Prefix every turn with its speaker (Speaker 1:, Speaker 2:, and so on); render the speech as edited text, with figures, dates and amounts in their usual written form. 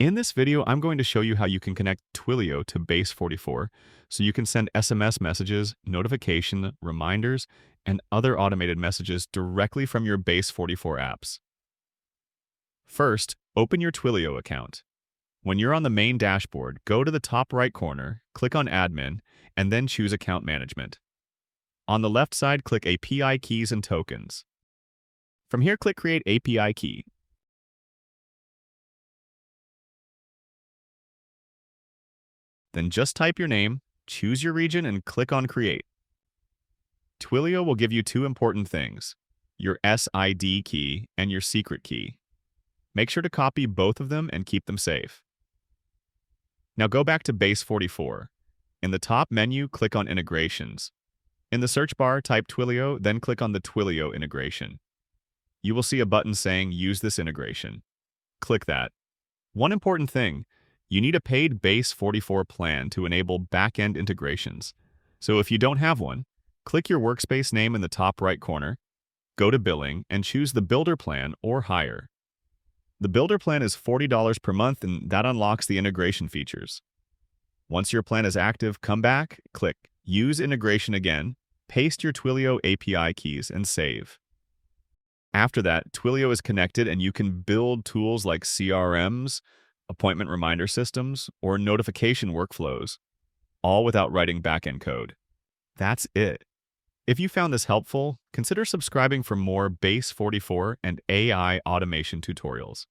Speaker 1: In this video, I'm going to show you how you can connect Twilio to Base44 so you can send SMS messages, notification, reminders, and other automated messages directly from your Base44 apps. First, open your Twilio account. When you're on the main dashboard, go to the top right corner, click on Admin, and then choose Account Management. On the left side, click API Keys and Tokens. From here, click Create API Key. Then just type your name, choose your region, and click on Create. Twilio will give you two important things, your SID key and your secret key. Make sure to copy both of them and keep them safe. Now go back to Base44. In the top menu, click on Integrations. In the search bar, type Twilio, then click on the Twilio integration. You will see a button saying Use this integration. Click that. One important thing, you need a paid Base44 plan to enable back-end integrations. So if you don't have one, click your workspace name in the top right corner, go to Billing, and choose the Builder plan or Higher. The Builder plan is $40 per month, and that unlocks the integration features. Once your plan is active, come back, click Use Integration again, paste your Twilio API keys, and save. After that, Twilio is connected and you can build tools like CRMs, appointment reminder systems, or notification workflows, all without writing backend code. That's it. If you found this helpful, consider subscribing for more Base44 and AI automation tutorials.